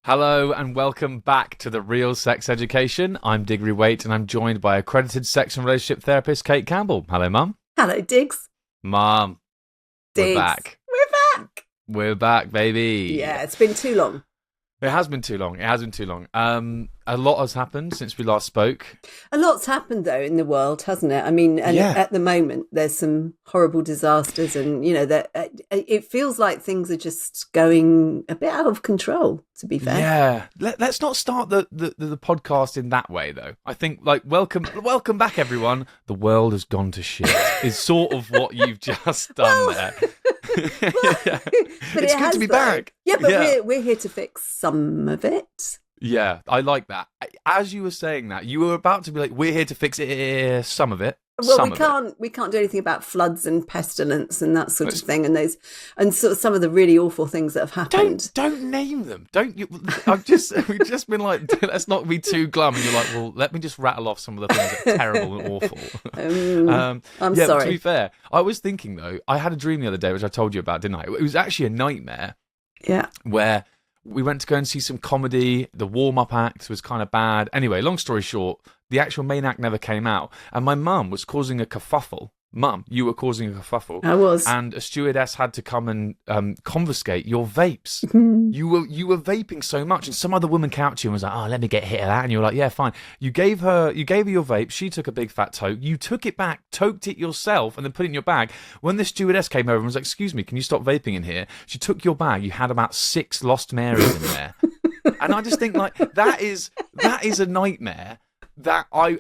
Hello and welcome back to The Real Sex Education. I'm Diggory Waite and I'm joined by accredited sex and relationship therapist Cate Campbell. Hello, Mum. Hello, Diggs. Mum, we're Diggs. back. We're back. We're back, baby. Yeah, it's been too long. It has been too long. A lot has happened since we last spoke. A lot's happened, though, in the world, hasn't it? I mean, and at the moment, there's some horrible disasters and, that it feels like things are just going a bit out of control, to be fair. Yeah. Let's not start the podcast in that way, though. I think, welcome back, everyone. The world has gone to shit is sort of what you've just done there. Yeah. But it's good to be back. Yeah, but we're here to fix some of it. Yeah, I like that. As you were saying that, you were about to be like, we're here to fix it, some of it. Well, we can't do anything about floods and pestilence and that sort of thing, and sort of some of the really awful things that have happened. Don't name them. Don't you? We've just been like, let's not be too glum. And you're like, well, let me just rattle off some of the things that are terrible and awful. I'm sorry. To be fair, I was thinking though, I had a dream the other day, which I told you about, didn't I? It was actually a nightmare. Yeah. Where we went to go and see some comedy. The warm-up act was kind of bad. Anyway, long story short, the actual main act never came out. And my mum was causing a kerfuffle. Mum, you were causing a kerfuffle. I was. And a stewardess had to come and confiscate your vapes. You were vaping so much. And some other woman came out to you and was like, oh, let me get a hit of that. And you were like, yeah, fine. You gave her your vape. She took a big fat toke. You took it back, toked it yourself, and then put it in your bag. When the stewardess came over and was like, excuse me, can you stop vaping in here? She took your bag. You had about 6 Lost Marys in there. And I just think that is a nightmare. I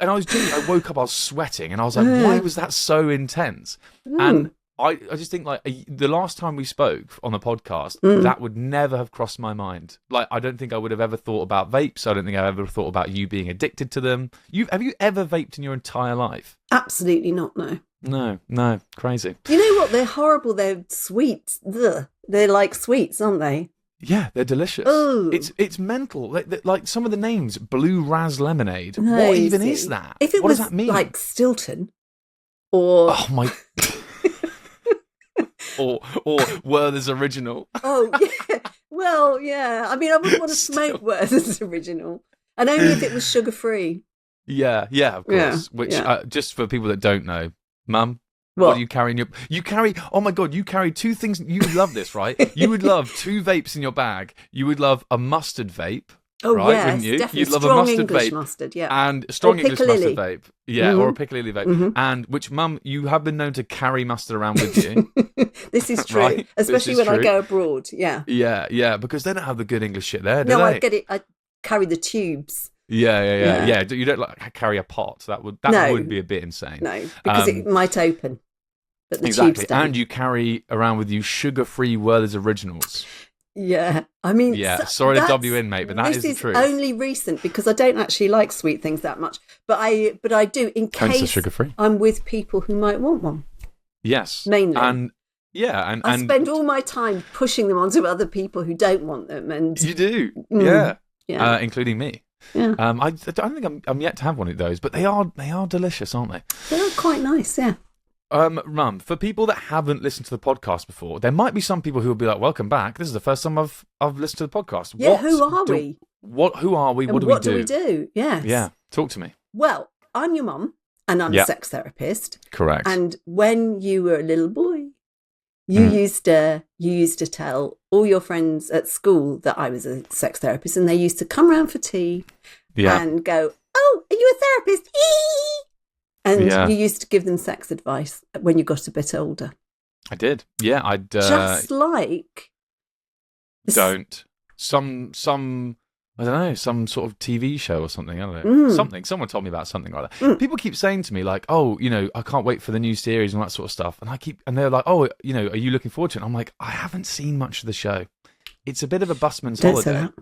woke up, I was sweating, and I was like, why was that so intense? And I just think the last time we spoke on the podcast, that would never have crossed my mind. I don't think I would have ever thought about vapes. I don't think I ever thought about you being addicted to them. Have you ever vaped in your entire life? Absolutely not, no. No, crazy. You know what? They're horrible. They're sweet. Ugh. They're like sweets, aren't they? Yeah, they're delicious. Ooh. It's mental. Like some of the names, Blue Raz Lemonade. No, what even is that? If it what was does that mean? Like Stilton, or oh my, or Werther's Original. Oh yeah, well yeah. I mean, I wouldn't want to smoke Werther's Original, and only if it was sugar free. Yeah, of course. Just for people that don't know, Mum. What do you carry in your... Oh my God, you carry 2 things... You would love this, right? You would love 2 vapes in your bag. You would love a mustard vape, right? Yes, Wouldn't you? Definitely. You'd love strong a mustard English vape. Mustard, yeah. And strong English mustard vape. Yeah, or a piccalilli vape. Mm-hmm. And which, Mum, you have been known to carry mustard around with you. This is true. Right? Especially when I go abroad, yeah. Yeah, because they don't have the good English shit there, do they? I carry the tubes. Yeah. You don't carry a pot. That would be a bit insane. No, because it might open. But the exactly, tubes don't. And you carry around with you sugar-free Werther's Originals. Yeah, I mean... Yeah, sorry to dub you in, mate, but that is the truth. This is only recent, because I don't actually like sweet things that much. But I do, in case sugar-free. I'm with people who might want one. Yes. Mainly. And I spend all my time pushing them onto other people who don't want them. And you do, yeah. Including me. Yeah. I don't think I'm yet to have one of those, but they are delicious, aren't they? They are quite nice, yeah. Mum, for people that haven't listened to the podcast before, there might be some people who will be like, welcome back. This is the first time I've listened to the podcast. Yeah, who are we? Who are we? What do we do? What do we do? Yes. Yeah, talk to me. Well, I'm your mum, and I'm a sex therapist. Correct. And when you were a little boy, you used to tell all your friends at school that I was a sex therapist, and they used to come round for tea and go, oh, are you a therapist? And you used to give them sex advice when you got a bit older. I did. Yeah, I'd... Just like... Don't. Some I don't know, some sort of TV show or something. I don't know. Something. Someone told me about something like that. People keep saying to me, like, oh, I can't wait for the new series and that sort of stuff. And they're like, oh, are you looking forward to it? And I'm like, I haven't seen much of the show. It's a bit of a busman's holiday. Say that.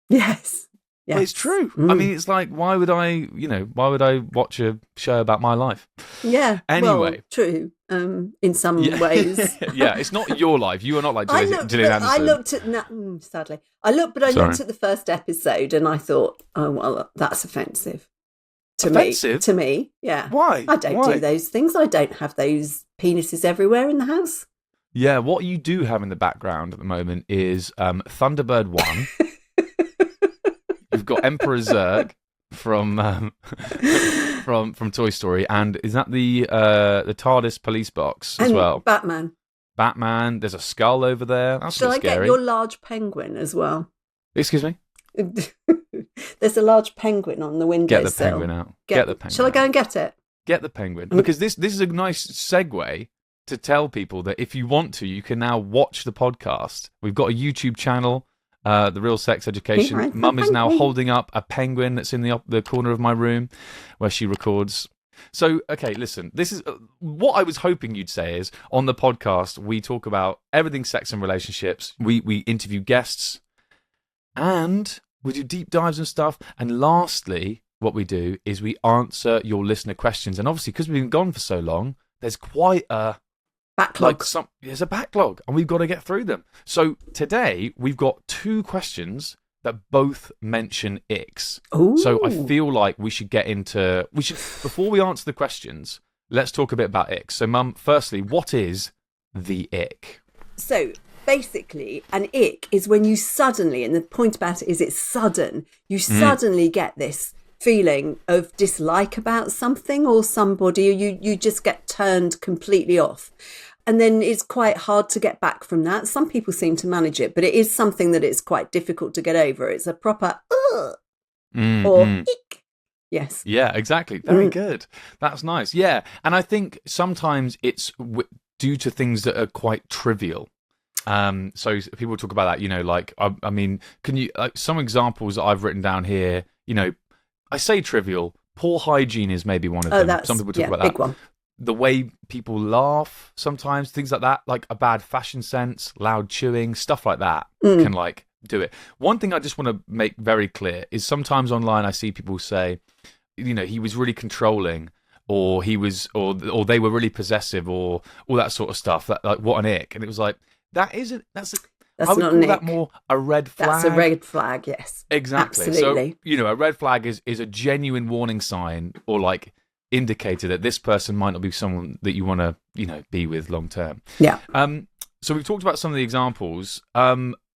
Yes. Yes. But it's true. I mean, it's like, why would I watch a show about my life? Yeah. Anyway. Well, true. In some ways. Yeah, it's not your life. You are not like Gillian Anderson. I looked at, sadly, I looked at the first episode and I thought, oh, well, that's offensive. Offensive? To me, yeah. Why? I don't do those things. I don't have those penises everywhere in the house. Yeah, what you do have in the background at the moment is Thunderbird 1. got Emperor Zurg from from Toy Story, and is that the TARDIS police box as and well? Batman. There's a skull over there. That's Shall I scary. get your large penguin as well? Excuse me? There's a large penguin on the windowsill. Get the penguin out. Get the penguin. Shall I go and get it? Get the penguin. Because this is a nice segue to tell people that if you want to, you can now watch the podcast. We've got a YouTube channel, The Real Sex Education. Mum is now holding up a penguin that's in the corner of my room where she records. So, okay, listen, this is what I was hoping you'd say is on the podcast, we talk about everything sex and relationships. We interview guests and we do deep dives and stuff. And lastly, what we do is we answer your listener questions. And obviously, because we've been gone for so long, there's quite a backlog. There's a backlog and we've got to get through them. So today we've got 2 questions that both mention icks. Ooh. So I feel like we should before we answer the questions, let's talk a bit about icks. So Mum, firstly, what is the ick? So basically, an ick is when you suddenly, and the point about it is it's sudden, you suddenly get this feeling of dislike about something or somebody, or you just get turned completely off. And then it's quite hard to get back from that. Some people seem to manage it, but it is something that it's quite difficult to get over. It's a proper or ick. Yes. Yeah, exactly. Very good. That's nice. Yeah. And I think sometimes it's due to things that are quite trivial. So people talk about that, you know, like, I mean, can you, some examples that I've written down here, you know, I say trivial, poor hygiene is maybe one of them. Some people talk about that. Big one. The way people laugh sometimes, things like that, like a bad fashion sense, loud chewing, stuff like that can like do it. One thing I just want to make very clear is sometimes online I see people say, you know, he was really controlling, or he was, or they were really possessive, or all that sort of stuff. That, like, what an ick. And it was like, that's I would not call an that ick. more a red flag. That's a red flag, yes. Exactly. Absolutely. So, you know, a red flag is a genuine warning sign, or like indicator that this person might not be someone that you want to, you know, be with long term. Yeah. So we've talked about some of the examples.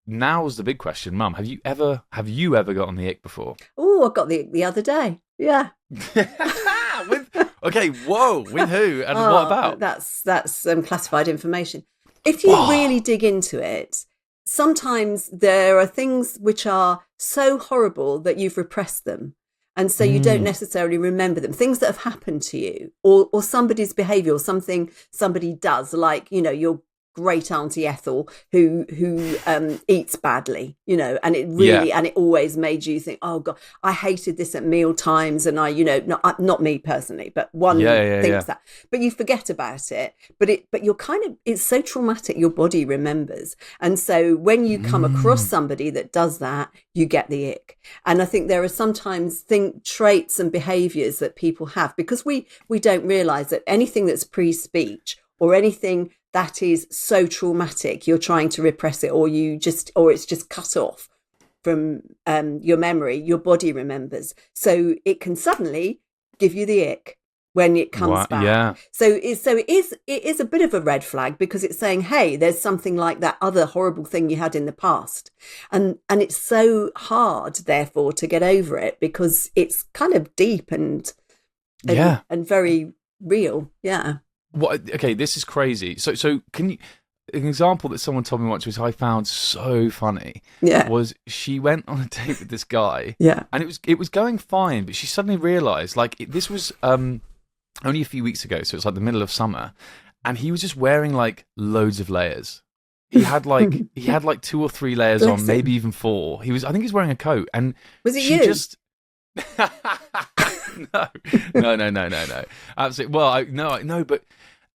Now's the big question, Mum. Have you ever gotten the ick before? Oh, I got the other day. Yeah. Okay, whoa, with who and what about? That's classified information. If you really dig into it, sometimes there are things which are so horrible that you've repressed them. And so you don't necessarily remember them. Things that have happened to you, or somebody's behaviour, or something somebody does, like, you know, your great Auntie Ethel who eats badly, you know, and it really, and it always made you think, oh God, I hated this at meal times. And I, you know, not me personally, but one thinks that, but you forget about it, but you're kind of, it's so traumatic, your body remembers. And so when you come across somebody that does that, you get the ick. And I think there are sometimes traits and behaviours that people have, because we don't realise that anything that's pre-speech or anything that is so traumatic, you're trying to repress it, or it's just cut off from your memory, your body remembers. So it can suddenly give you the ick when it comes back. Yeah. So it is a bit of a red flag, because it's saying, hey, there's something like that other horrible thing you had in the past. And it's so hard, therefore, to get over it, because it's kind of deep and very real. Yeah. Okay, this is crazy. So can you, an example that someone told me once, which I found so funny, was she went on a date with this guy, and it was going fine, but she suddenly realised, like, this was only a few weeks ago, so it's like the middle of summer, and he was just wearing like loads of layers. He had like 2 or 3 layers on, maybe even 4. I think he was wearing a coat, and was it she you? Just no. Absolutely. Well, no, but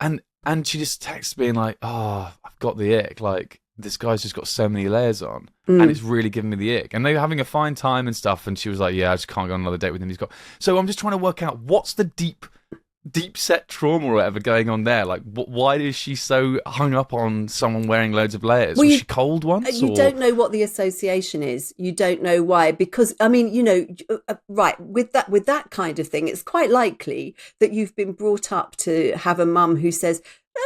and she just texts being like, "Oh, I've got the ick. Like, this guy's just got so many layers on, and it's really giving me the ick." And they were having a fine time and stuff, and she was like, "Yeah, I just can't go on another date with him. He's got." So I'm just trying to work out what's the deep set trauma or whatever going on there. Like, why is she so hung up on someone wearing loads of layers? Was she cold once? You don't know what the association is. You don't know why, because I mean, you know, right, with that kind of thing, it's quite likely that you've been brought up to have a mum who says,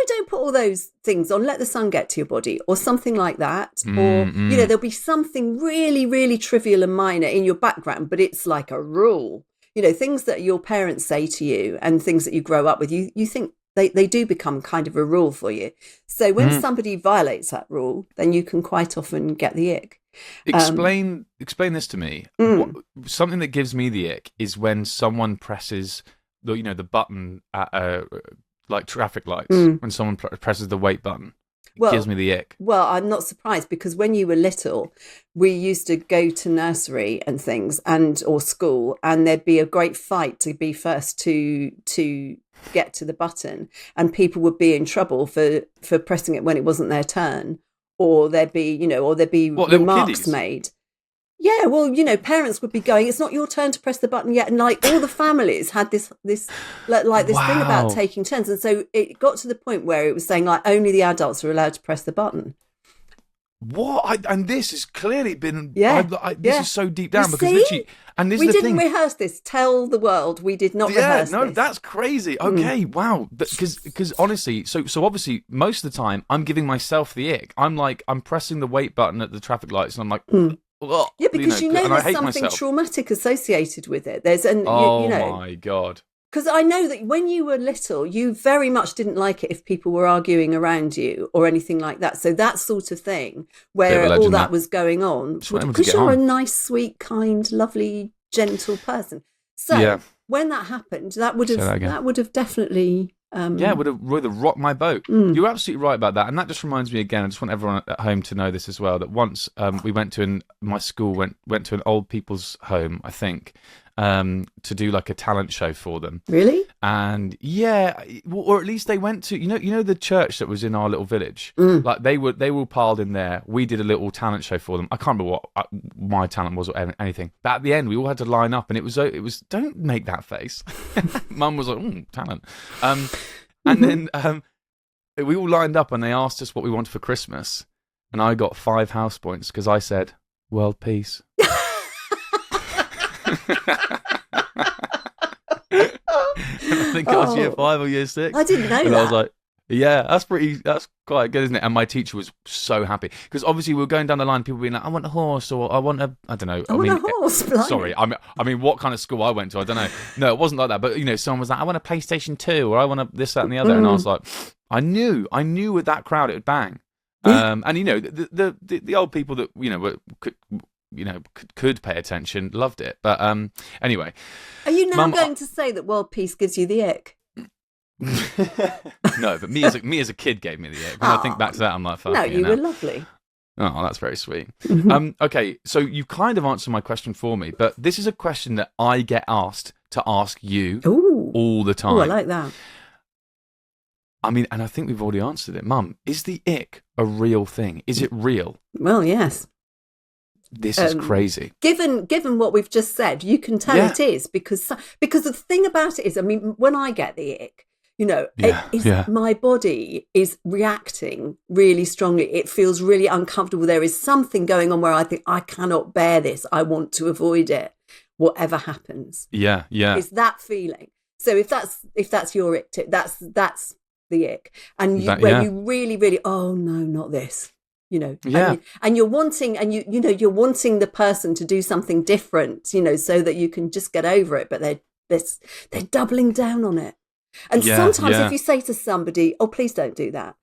don't put all those things on. Let the sun get to your body or something like that. Or, there'll be something really, really trivial and minor in your background, but it's like a rule. Things that your parents say to you and things that you grow up with, you think they do become kind of a rule for you. So when somebody violates that rule, then you can quite often get the ick. Explain this to me. Something that gives me the ick is when someone presses the button at like traffic lights. When someone presses the wait button, it gives me the ick. Well, I'm not surprised because when you were little, we used to go to nursery and things or school, and there'd be a great fight to be first to get to the button, and people would be in trouble for pressing it when it wasn't their turn, or there'd be remarks made. Yeah, well, parents would be going, it's not your turn to press the button yet. And like all the families had this thing about taking turns. And so it got to the point where it was saying like only the adults are allowed to press the button. What? And this has clearly been, this is so deep down because literally, and this we is the didn't thing. rehearse this. Tell the world we did not rehearse this. That's crazy. Okay, wow. Because honestly, so obviously most of the time I'm giving myself the ick. I'm pressing the wait button at the traffic lights and I'm like, yeah, because there's something traumatic associated with it. My God. Because I know that when you were little, you very much didn't like it if people were arguing around you or anything like that. So that sort of thing, where all that was going on, because you're a nice, sweet, kind, lovely, gentle person. So when that happened, that would have definitely. It would have rocked my boat. You're absolutely right about that. And that just reminds me again, I just want everyone at home to know this as well, that once we my school went to an old people's home, I think, to do like a talent show for them. Really? And or at least they went to, the church that was in our little village. Like they were all piled in there. We did a little talent show for them. I can't remember what my talent was or anything. But at the end, we all had to line up and it was don't make that face. Mum was like, talent. And then we all lined up and they asked us what we wanted for Christmas. And I got 5 house points because I said, world peace. I think I was year 5 or year 6. I didn't know and that. I was like, that's quite good, isn't it? And my teacher was so happy because obviously we were going down the line, people being like, I want a horse, or I want I don't know. I want a horse. Sorry, I mean, what kind of school I went to, I don't know. No, it wasn't like that. But someone was like, I want a PlayStation 2, or I want a this, that, and the other, and I was like, I knew with that crowd it would bang. And the old people that could pay attention loved it. But anyway, are you now going to say that world peace gives you the ick? No, but me as a kid gave me the ick. When I think back to that, I'm like, fuck. No, you were lovely. Oh, that's very sweet. Okay, so you kind of answered my question for me, but this is a question that I get asked to ask you all the time. Oh, I like that. I mean, and I think we've already answered it. Mum, is the ick a real thing? Is it real? Well, yes. This is crazy. Given what we've just said, you can tell it is because the thing about it is, I mean, when I get the ick, my body is reacting really strongly. It feels really uncomfortable. There is something going on where I think I cannot bear this. I want to avoid it, whatever happens. Yeah. It's that feeling. So if that's your ick tip, that's the ick, and you really, really, oh no, not this. And you're wanting, you're wanting the person to do something different, so that you can just get over it. But they're doubling down on it. And sometimes if you say to somebody, "Oh, please don't do that,"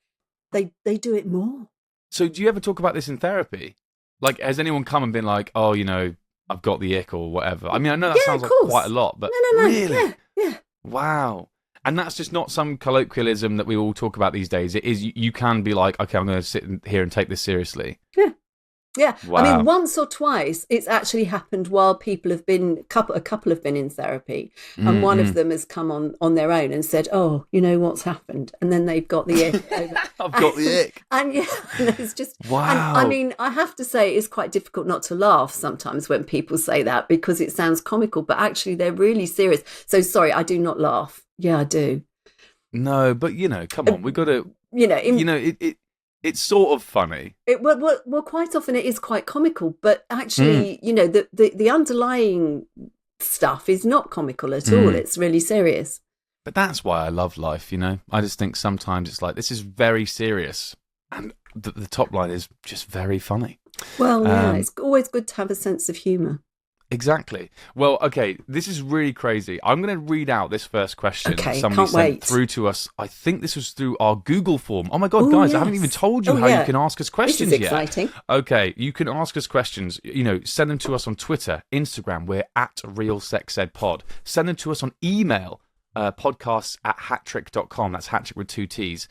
they do it more. So do you ever talk about this in therapy? Like, has anyone come and been like, "Oh, I've got the ick" or whatever? I mean, I know that sounds like quite a lot, but no, really, yeah. Wow. And that's just not some colloquialism that we all talk about these days. It is, you can be like, okay, I'm going to sit here and take this seriously. Yeah. Wow. I mean, once or twice it's actually happened while people have been, a couple have been in therapy, and one of them has come on their own and said, oh, you know what's happened? And then they've got the ick. I've got the ick. And it's just, wow. And, I mean, I have to say it's quite difficult not to laugh sometimes when people say that because it sounds comical, but actually they're really serious. So sorry, I do not laugh. Yeah, I do. No, but come on, we've got to, it's sort of funny. Well, quite often it is quite comical, but actually, the underlying stuff is not comical at all. It's really serious. But that's why I love life, you know? I just think sometimes it's like, this is very serious. And the top line is just very funny. Well, yeah, it's always good to have a sense of humour. Exactly. Well, okay, this is really crazy. I'm going to read out this first question Okay, somebody can't sent wait. through to us. I think this was through our Google form. Oh my God, guys, yes. I haven't even told you how you can ask us questions this is yet. exciting. Okay, you can ask us questions. You know, send them to us on Twitter, Instagram. We're at RealSexEdPod. Send them to us on email. Podcasts at hattrick.com. That's hattrick with 2 T's.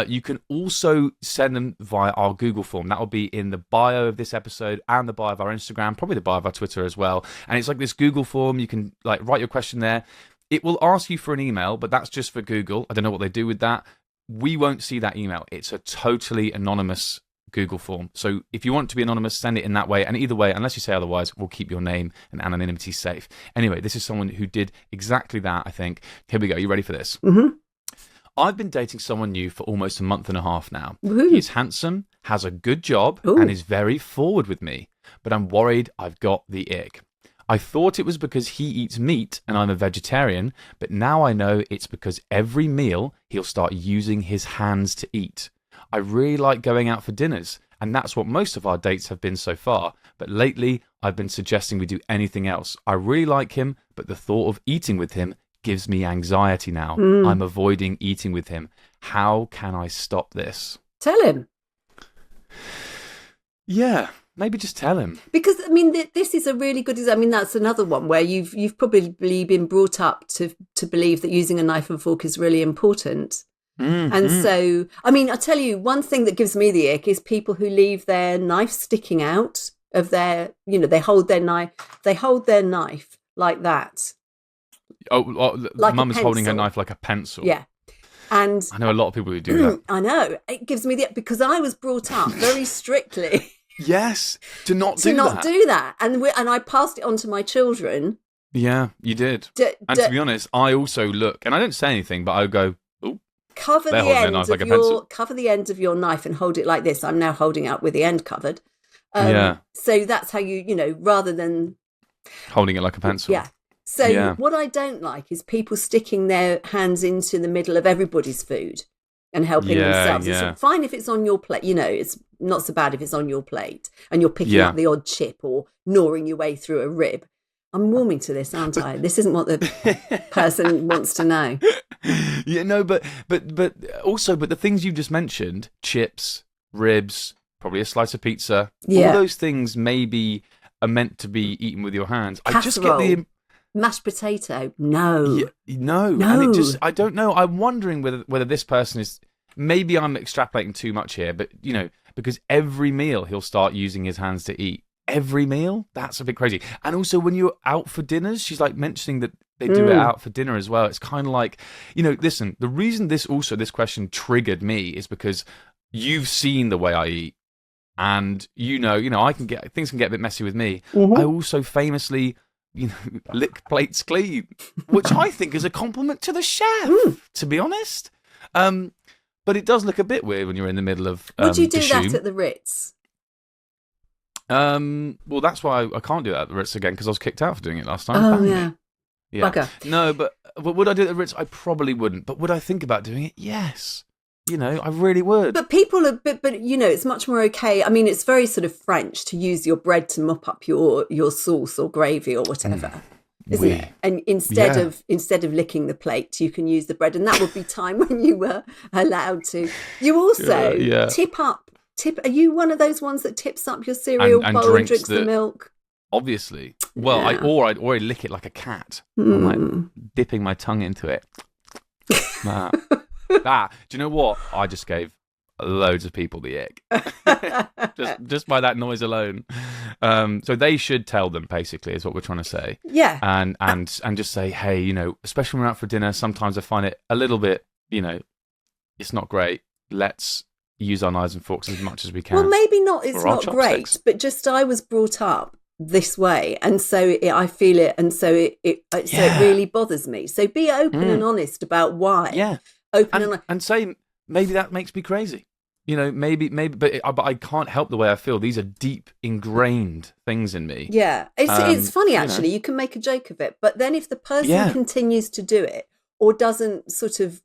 You can also send them via our Google form. That will be in the bio of this episode and the bio of our Instagram, probably the bio of our Twitter as well. And it's like this Google form. You can like write your question there. It will ask you for an email, but that's just for Google. I don't know what they do with that. We won't see that email. It's a totally anonymous Google form. So if you want to be anonymous, send it in that way. And either way, unless you say otherwise, we'll keep your name and anonymity safe. Anyway, this is someone who did exactly that, I think. Here we go. You ready for this? Mm-hmm. I've been dating someone new for almost a month and a half now. Woo-hoo. He's handsome, has a good job, and is very forward with me. But I'm worried I've got the ick. I thought it was because he eats meat and I'm a vegetarian, but now I know it's because every meal he'll start using his hands to eat. I really like going out for dinners, and that's what most of our dates have been so far. But lately, I've been suggesting we do anything else. I really like him, but the thought of eating with him gives me anxiety now. I'm avoiding eating with him. How can I stop this? Tell him. Yeah, maybe just tell him. Because, I mean, this is a really good example. I mean, that's another one where you've probably been brought up to believe that using a knife and fork is really important. And so, I mean, I'll tell you, one thing that gives me the ick is people who leave their knife sticking out of their, you know, they hold their knife like that. Like Mum is holding her knife like a pencil. Yeah. And I know a lot of people who do that. I know. It gives me the ick because I was brought up very strictly. Yes, to not do that. And I passed it on to my children. Yeah, you did. To be honest, I also look, and I don't say anything, but I go, cover the end of your knife and hold it like this. I'm now holding it up with the end covered. So that's how you know, rather than holding it like a pencil. Yeah. So what I don't like is people sticking their hands into the middle of everybody's food and helping themselves. It's fine if it's on your plate. You know, it's not so bad if it's on your plate and you're picking up the odd chip or gnawing your way through a rib. I'm warming to this, aren't I? This isn't what the person wants to know. Yeah, no, but also the things you just mentioned, chips, ribs, probably a slice of pizza, all those things maybe are meant to be eaten with your hands. Casserole, I just get the mashed potato. No. And I don't know. I'm wondering whether this person is, maybe I'm extrapolating too much here, but you know, because every meal he'll start using his hands to eat. Every meal? That's a bit crazy. And also when you're out for dinners, she's like mentioning that they do it out for dinner as well. It's kind of like, you know, listen, the reason this question triggered me is because you've seen the way I eat. And you know, things can get a bit messy with me. I also famously, you know, lick plates clean, which I think is a compliment to the chef, to be honest. But it does look a bit weird when you're in the middle of Would you do that at the Ritz? Well, that's why I can't do that at the Ritz again, because I was kicked out for doing it last time. Oh, yeah. Bugger. No, but would I do it at the Ritz? I probably wouldn't. But would I think about doing it? Yes. You know, I really would. But people are, but you know, it's much more okay. I mean, it's very sort of French to use your bread to mop up your sauce or gravy or whatever, isn't it? And instead of licking the plate, you can use the bread, and that would be time when you were allowed to. You also tip up. Are you one of those ones that tips up your cereal bowl and drinks the milk? Obviously. Well, I'd already lick it like a cat. I'm like dipping my tongue into it. That. Do you know what? I just gave loads of people the ick. just by that noise alone. So they should tell them, basically, is what we're trying to say. Yeah. And just say, hey, you know, especially when we're out for dinner, sometimes I find it a little bit, you know, it's not great. Let's use our knives and forks as much as we can. Well, maybe not. It's not great, but just I was brought up this way, and so I feel it, and so it really bothers me. So be open and honest about why. Yeah. And say maybe that makes me crazy. You know, maybe, but I can't help the way I feel. These are deep, ingrained things in me. Yeah, it's funny actually. You can make a joke of it, but then if the person continues to do it, or doesn't sort of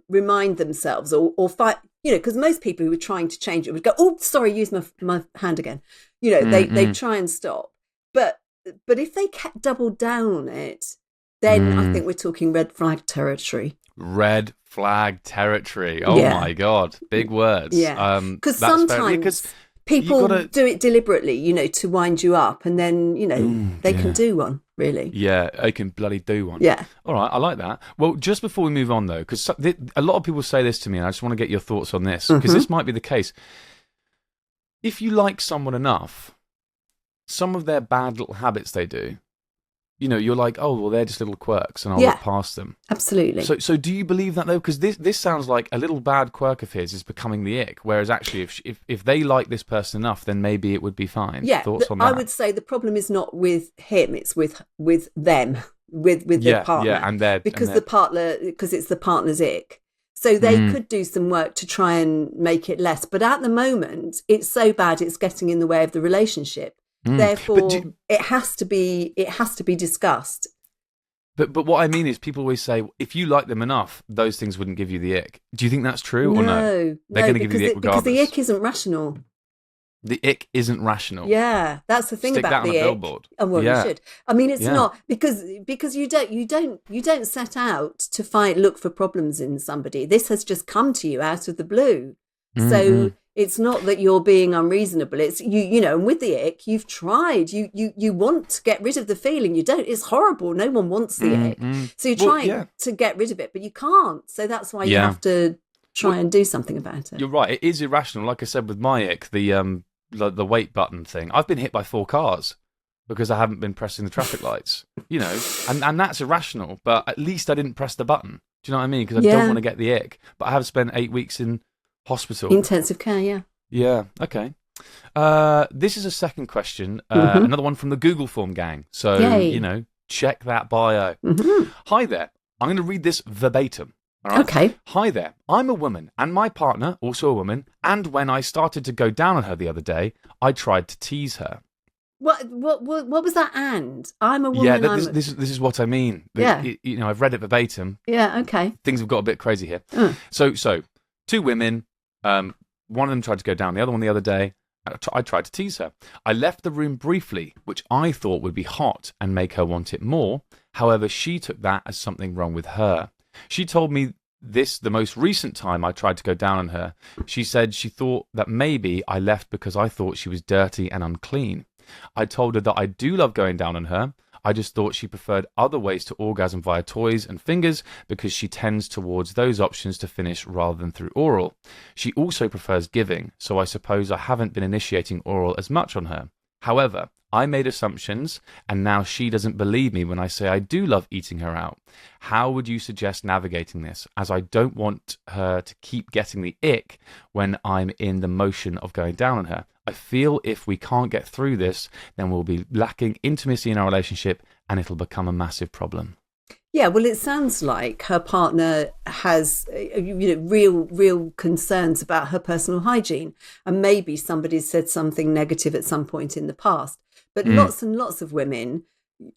remind themselves or fight, because most people who are trying to change it would go, oh, sorry, use my hand again. They try and stop. But if they kept double down on it, then I think we're talking red flag territory. Red flag territory. Oh my God, big words. Yeah, because sometimes people do it deliberately, to wind you up, and then they can do one. Really? Yeah, they can bloody do one. Yeah. All right, I like that. Well, just before we move on, though, because a lot of people say this to me, and I just want to get your thoughts on this, because this might be the case. If you like someone enough, some of their bad little habits they do, you're like, oh, well, they're just little quirks, and I'll look past them. Absolutely. So do you believe that, though? Because this sounds like a little bad quirk of his is becoming the ick, whereas actually, if they like this person enough, then maybe it would be fine. Yeah, Thoughts on that? I would say the problem is not with him; it's with them, with their partner. Yeah, and because it's the partner's ick. So they could do some work to try and make it less. But at the moment, it's so bad; it's getting in the way of the relationship. Therefore, it has to be discussed. But what I mean is, people always say, if you like them enough, those things wouldn't give you the ick. Do you think that's true or no? They're going to give you the ick regardless. Because the ick isn't rational. The ick isn't rational. Yeah, that's the thing Stick about that the on a ick. billboard. Oh, well, you should. I mean, it's not because you don't set out to look for problems in somebody. This has just come to you out of the blue. So it's not that you're being unreasonable. It's and with the ick, you've tried. You want to get rid of the feeling. You don't. It's horrible. No one wants the ick. So you're trying to get rid of it, but you can't. So that's why you have to try and do something about it. You're right. It is irrational. Like I said with my ick, the wait button thing. I've been hit by 4 cars because I haven't been pressing the traffic lights. And that's irrational. But at least I didn't press the button. Do you know what I mean? Because I don't want to get the ick. But I have spent 8 weeks in hospital. Intensive care, yeah. Yeah, okay. This is a second question. Another one from the Google form gang. So, check that bio. Hi there. I'm going to read this verbatim. All right? Okay. Hi there. I'm a woman, and my partner, also a woman, and when I started to go down on her the other day, I tried to tease her. What was that? And I'm a woman. Yeah, this is what I mean. Yeah. I've read it verbatim. Yeah, okay. Things have got a bit crazy here. So 2 women, one of them tried to go down the other one the other day. I tried to tease her. I left the room briefly, which I thought would be hot and make her want it more. However, she took that as something wrong with her. She told me this the most recent time I tried to go down on her. She said she thought that maybe I left because I thought she was dirty and unclean. I told her that I do love going down on her. I just thought she preferred other ways to orgasm via toys and fingers because she tends towards those options to finish rather than through oral. She also prefers giving, so I suppose I haven't been initiating oral as much on her. However, I made assumptions, and now she doesn't believe me when I say I do love eating her out. How would you suggest navigating this, as I don't want her to keep getting the ick when I'm in the motion of going down on her? I feel if we can't get through this, then we'll be lacking intimacy in our relationship, and it'll become a massive problem. Yeah, well, it sounds like her partner has real concerns about her personal hygiene, and maybe somebody's said something negative at some point in the past. But lots and lots of women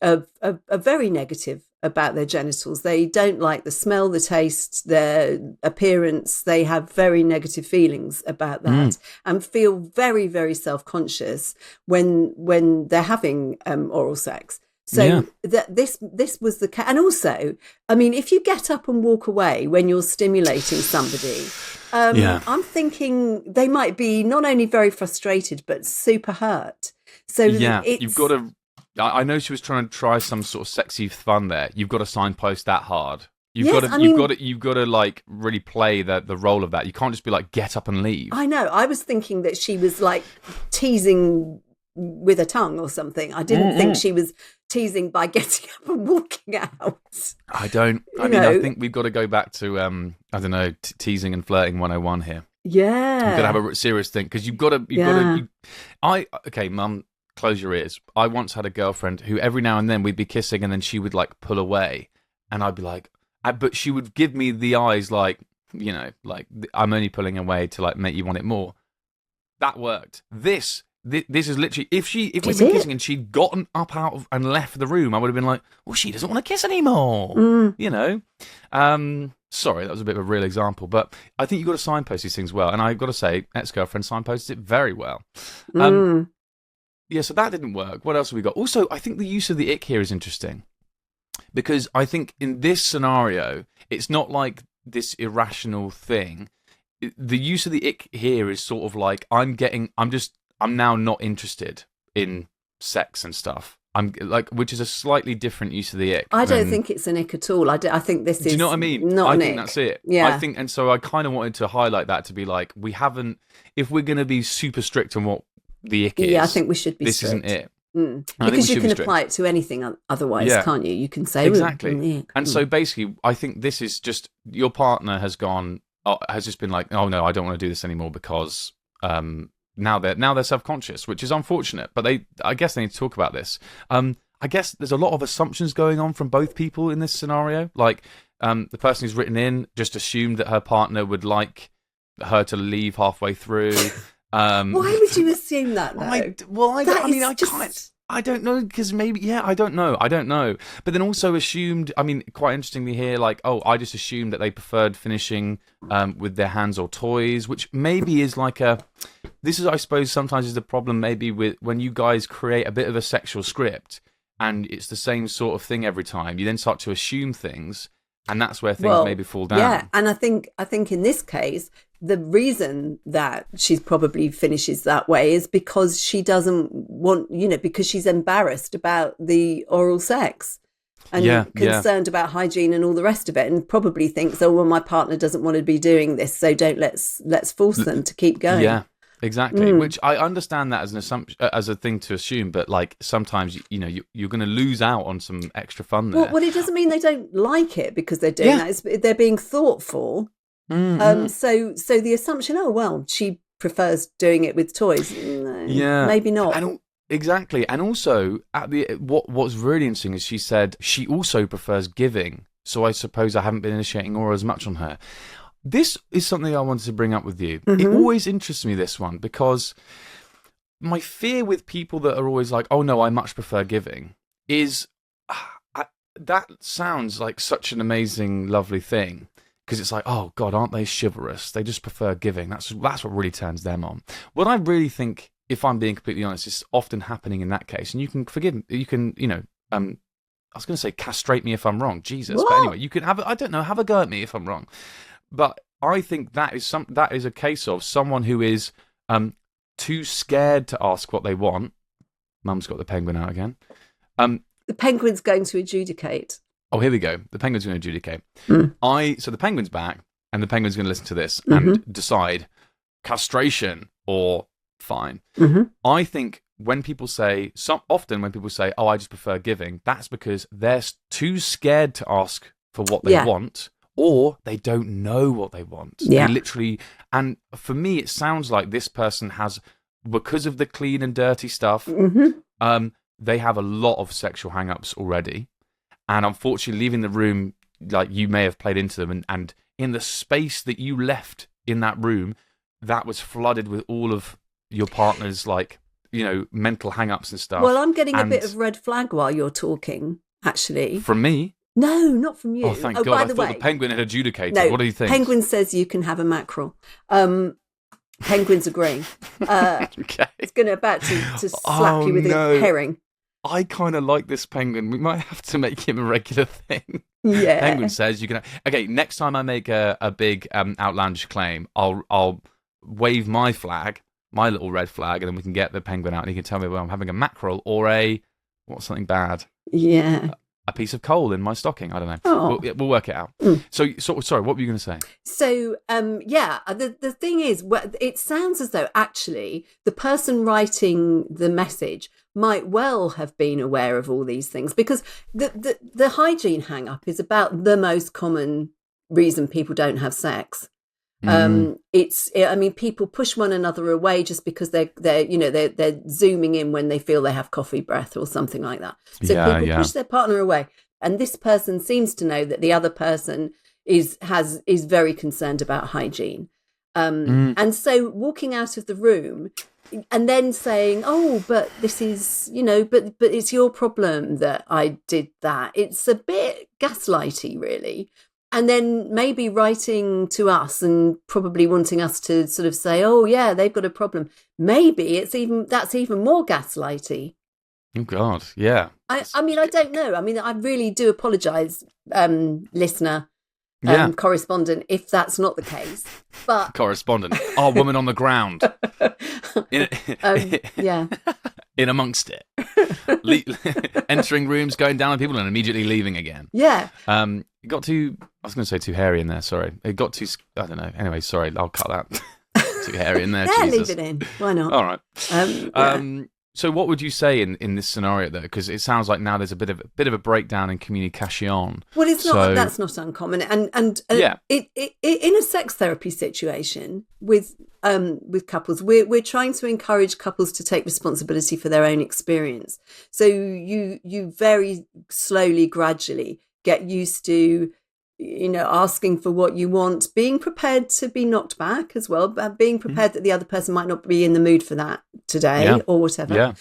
are very negative about their genitals. They don't like the smell, the taste, their appearance. They have very negative feelings about that and feel very, very self-conscious when they're having oral sex. So this was the case. And also, I mean, if you get up and walk away when you're stimulating somebody, I'm thinking they might be not only very frustrated, but super hurt. So you've got to... I know she was trying to try some sort of sexy fun there. You've got to signpost that hard. You've got to like really play the role of that. You can't just be like, get up and leave. I know. I was thinking that she was like teasing with her tongue or something. I didn't think she was teasing by getting up and walking out. I think we've got to go back to I don't know, teasing and flirting 101 here. Yeah, we've got to have a serious thing because you've got to. Okay, Mum, close your ears. I once had a girlfriend who every now and then we'd be kissing and then she would like pull away, and I'd be like, but she would give me the eyes like, like I'm only pulling away to like make you want it more. That worked. This this is literally if we'd been kissing and she'd gotten up out of and left the room, I would have been like, well, she doesn't want to kiss anymore. You know. Sorry, that was a bit of a real example, but I think you've got to signpost these things well. And I've got to say, ex-girlfriend signposted it very well. Yeah, so that didn't work. What else have we got? Also, I think the use of the ick here is interesting. Because I think in this scenario, it's not like this irrational thing. The use of the ick here is sort of like, I'm now not interested in sex and stuff. I'm like, which is a slightly different use of the ick. I don't think it's an ick at all. I think this is. Do you know what I mean? Not I think that's it. Yeah. I think, and so I kind of wanted to highlight that to be like, we haven't. If we're going to be super strict on what the ick is, yeah, I think we should be. This strict. isn't it. Because you can apply it to anything otherwise, can't you? You can say exactly. And so basically, I think this is just your partner has just been like, oh no, I don't want to do this anymore because now they're self-conscious, which is unfortunate. But I guess they need to talk about this. I guess there's a lot of assumptions going on from both people in this scenario. Like the person who's written in just assumed that her partner would like her to leave halfway through. Why would you assume that? I don't know, because maybe, I don't know. But then also assumed, I mean, quite interestingly here, like, oh, I just assumed that they preferred finishing with their hands or toys, which maybe is like this is, I suppose, sometimes is the problem maybe with when you guys create a bit of a sexual script and it's the same sort of thing every time, you then start to assume things. And that's where things maybe fall down. Yeah, and I think in this case, the reason that she probably finishes that way is because she doesn't want, because she's embarrassed about the oral sex and concerned about hygiene and all the rest of it, and probably thinks, oh, well, my partner doesn't want to be doing this, so let's force them to keep going. Yeah. Exactly, which I understand that as an assumption, as a thing to assume, but like sometimes you're going to lose out on some extra fun there. Well, it doesn't mean they don't like it because they're doing that. They're being thoughtful. So the assumption, oh well, she prefers doing it with toys. No, maybe not. Exactly, and also what's really interesting is she said she also prefers giving. So I suppose I haven't been initiating or as much on her. This is something I wanted to bring up with you. It always interests me, this one, because my fear with people that are always like, oh no, I much prefer giving, is that sounds like such an amazing, lovely thing. Because it's like, oh God, aren't they chivalrous? They just prefer giving. That's what really turns them on. What I really think, if I'm being completely honest, is often happening in that case. And you can forgive me, you can, I was going to say castrate me if I'm wrong. Jesus. What? But anyway, you can have a go at me if I'm wrong. But I think that is a case of someone who is too scared to ask what they want. Mum's got the penguin out again. The penguin's going to adjudicate. Oh, here we go. The penguin's going to adjudicate. So the penguin's back, and the penguin's going to listen to this and decide castration or fine. I think when people say, often when people say, oh, I just prefer giving, that's because they're too scared to ask for what they want. Or they don't know what they want. Yeah. They literally, and for me, it sounds like this person has, because of the clean and dirty stuff, they have a lot of sexual hang-ups already. And unfortunately, leaving the room, like you may have played into them, and in the space that you left in that room, that was flooded with all of your partner's, like, mental hang-ups and stuff. Well, I'm getting a bit of red flag while you're talking, actually. From me? No, not from you. Oh, thank God. I thought the penguin had adjudicated. No, what do you think? Penguin says you can have a mackerel. Penguin's agreeing. Okay. It's about to slap you with a herring. I kind of like this penguin. We might have to make him a regular thing. Yeah. Penguin says you can. Okay, next time I make a big outlandish claim, I'll wave my flag, my little red flag, and then we can get the penguin out and he can tell me whether I'm having a mackerel or something bad. Yeah. A piece of coal in my stocking. I don't know. Oh. We'll work it out. So, sorry, what were you going to say? So, the thing is, it sounds as though actually the person writing the message might well have been aware of all these things, because the hygiene hang-up is about the most common reason people don't have sex. People push one another away just because they're zooming in when they feel they have coffee breath or something like that. So people push their partner away, and this person seems to know that the other person is very concerned about hygiene. And so walking out of the room and then saying, oh, but this is, but it's your problem that I did that. It's a bit gaslighty, really. And then maybe writing to us and probably wanting us to sort of say, oh, yeah, they've got a problem. Maybe that's even more gaslighty. Oh, God, yeah. I mean, I don't know. I mean, I really do apologise, listener, correspondent, if that's not the case. But correspondent, our woman on the ground. Yeah. In amongst it. Entering rooms, going down on people and immediately leaving again. Yeah. It got too, I was going to say too hairy in there, sorry. It got too, I don't know. Anyway, sorry, I'll cut that. Too hairy in there, yeah, Jesus. leave it in. Why not? All right. So what would you say in this scenario though? Because it sounds like now there's a bit of a breakdown in communication. Well, it's not. That's not uncommon. And it in a sex therapy situation with couples, we're trying to encourage couples to take responsibility for their own experience. So you very slowly, gradually get used to, asking for what you want, being prepared to be knocked back as well, being prepared that the other person might not be in the mood for that today or whatever. Yeah.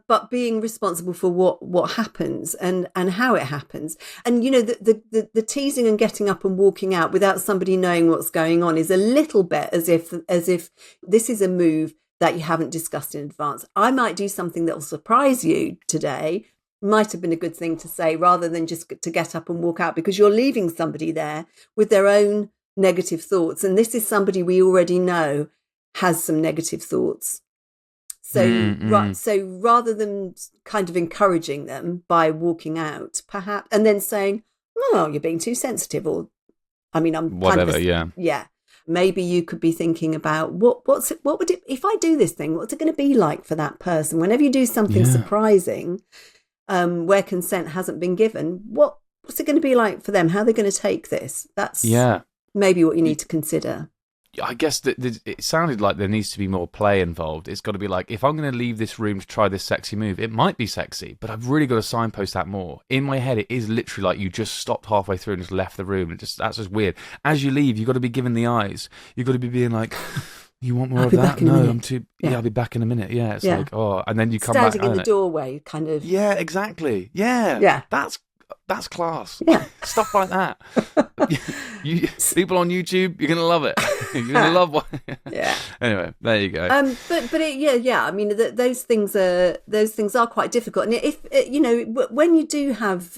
But being responsible for what happens and how it happens. And, the teasing and getting up and walking out without somebody knowing what's going on is a little bit as if this is a move that you haven't discussed in advance. I might do something that will surprise you today. Might have been a good thing to say rather than just to get up and walk out, because you're leaving somebody there with their own negative thoughts. And this is somebody we already know has some negative thoughts. So, so rather than kind of encouraging them by walking out, perhaps, and then saying, oh, you're being too sensitive, or, I mean, I'm whatever, kind of yeah. Maybe you could be thinking about what would it, if I do this thing, what's it going to be like for that person? Whenever you do something surprising, where consent hasn't been given, what's it going to be like for them? How are they going to take this? That's maybe what you need to consider. I guess that it sounded like there needs to be more play involved. It's got to be like, if I'm going to leave this room to try this sexy move, it might be sexy, but I've really got to signpost that more. In my head, it is literally like you just stopped halfway through and just left the room. That's just weird. As you leave, you've got to be given the eyes. You've got to be being like... You want more of that? No, I'm too... Yeah, I'll be back in a minute. Yeah, it's like, oh... And then you come back... Standing in the doorway, kind of... Yeah, exactly. Yeah. That's class. Yeah. Stuff like that. People on YouTube, you're going to love it. You're going to love what... Yeah. Anyway, there you go. I mean, those things are quite difficult. And if, when you do have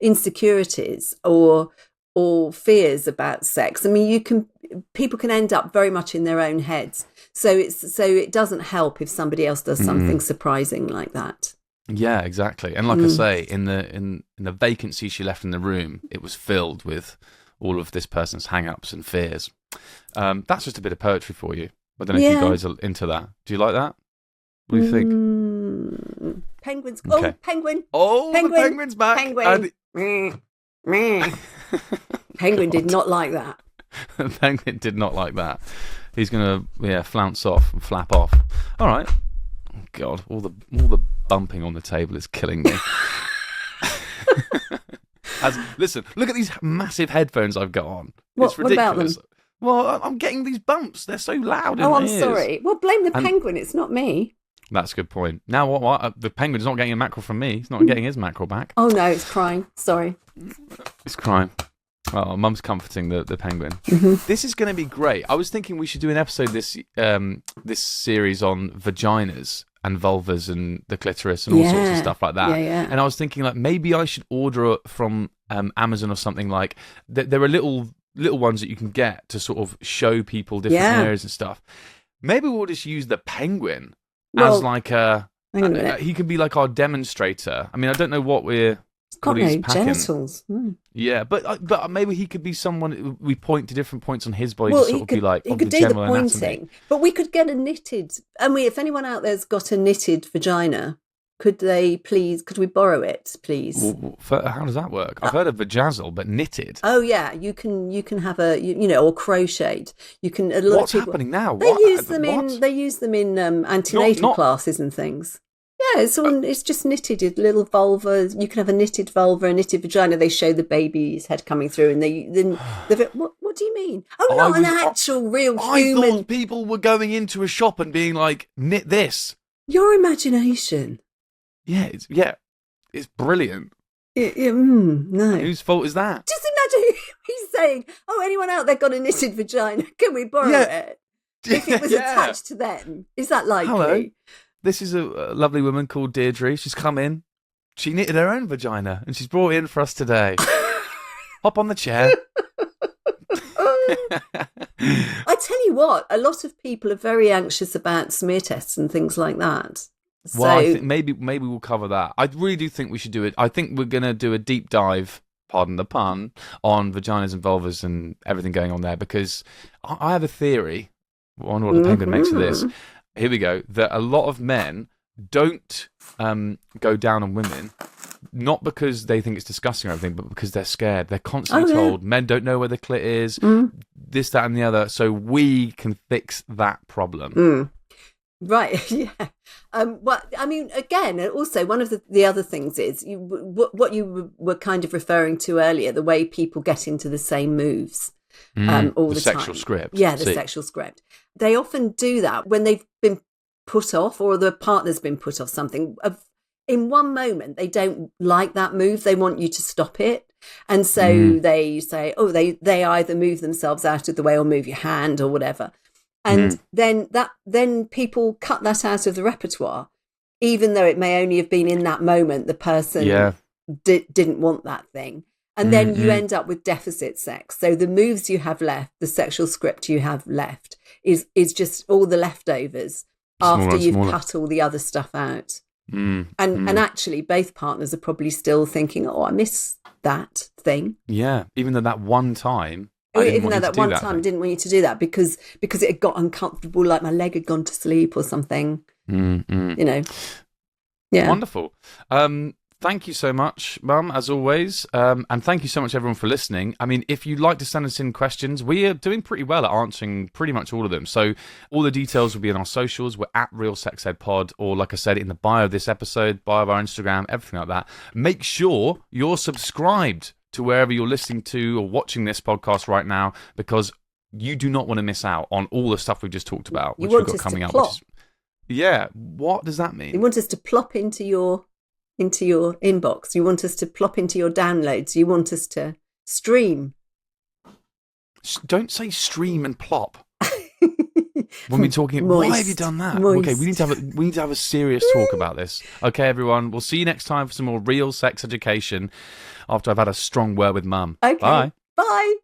insecurities or fears about sex, I mean, people can end up very much in their own heads. So it doesn't help if somebody else does something surprising like that. Yeah, exactly. And like I say, in the vacancy she left in the room, it was filled with all of this person's hang-ups and fears. That's just a bit of poetry for you. I don't know if you guys are into that. Do you like that? What do you think? Penguins. Okay. Oh, penguin. Oh, penguin. The penguin's back. Penguin. Penguin did not like that. Penguin did not like that. He's going to flounce off and flap off. All right. Oh, God, all the bumping on the table is killing me. Listen, look at these massive headphones I've got on. It's ridiculous. What about them? Well, I'm getting these bumps. They're so loud in my ears. Sorry. Well, blame the penguin. It's not me. That's a good point. Now, what? The penguin's not getting a mackerel from me. He's not getting his mackerel back. Oh, no, it's crying. Sorry. It's crying. Oh, Mum's comforting the penguin. This is going to be great. I was thinking we should do an episode this series on vaginas and vulvas and the clitoris and all sorts of stuff like that. Yeah. And I was thinking like maybe I should order from Amazon or something like there are little ones that you can get to sort of show people different areas and stuff. Maybe we'll just use the penguin as like he could be like our demonstrator. I mean, I don't know what we're... Got no genitals. Yeah, but maybe he could be someone we point to different points on his body to sort of be like he could do the pointing, anatomy. But we could get a knitted. And if anyone out there's got a knitted vagina, could we borrow it, please? Well, how does that work? I've heard of vajazzle, but knitted. Oh yeah, you can have or crocheted. You can. What's happening now? They use them in antenatal classes and things. Yeah, it's just knitted little vulva. You can have a knitted vulva, a knitted vagina. They show the baby's head coming through, and what What do you mean? Oh, not an actual real human. I thought people were going into a shop and being like, knit this. Your imagination. Yeah, it's brilliant. No. Whose fault is that? Just imagine he's saying, "Oh, anyone out there got a knitted vagina? Can we borrow it?" If it was attached to them, is that likely? Hello. This is a lovely woman called Deirdre. She's come in. She knitted her own vagina and she's brought it in for us today. Hop on the chair. I tell you what, a lot of people are very anxious about smear tests and things like that. Well, I think maybe we'll cover that. I really do think we should do it. I think we're going to do a deep dive, pardon the pun, on vaginas and vulvas and everything going on there, because I have a theory. I wonder what the penguin makes of this. Here we go. That a lot of men don't go down on women, not because they think it's disgusting or everything, but because they're scared. They're constantly told men don't know where the clit is, this, that, and the other. So we can fix that problem. Right, yeah. Well, I mean, again, also one of the other things is what you were kind of referring to earlier, the way people get into the same moves all the time. The sexual script. Yeah, the sexual script. They often do that when they've been put off or the partner's been put off something. In one moment, they don't like that move. They want you to stop it. And so they say, they either move themselves out of the way or move your hand or whatever. And then people cut that out of the repertoire, even though it may only have been in that moment the person didn't want that thing. And then you end up with deficit sex. So the moves you have left, the sexual script you have left, is just all the leftovers after you've cut all the other stuff out. And actually, both partners are probably still thinking, "Oh, I miss that thing." Yeah, even though that one time. I didn't want you to do that because it had got uncomfortable, like my leg had gone to sleep or something. You know. Yeah. Wonderful. Thank you so much, Mum, as always. And thank you so much, everyone, for listening. I mean, if you'd like to send us in questions, we are doing pretty well at answering pretty much all of them. So all the details will be in our socials. We're at Real Sex Ed Pod, or like I said, in the bio of this episode, bio of our Instagram, everything like that. Make sure you're subscribed to wherever you're listening to or watching this podcast right now, because you do not want to miss out on all the stuff we've just talked about, which we've got coming up. Yeah, what does that mean? You want us to plop into your inbox. You want us to plop into your downloads. You want us to stream. Don't say stream and plop. When we're talking, Moist. why have you done that? Moist. Okay, we need to have a serious talk about this. Okay, everyone, we'll see you next time for some more real sex education after I've had a strong word with Mum. Okay. Bye. Bye.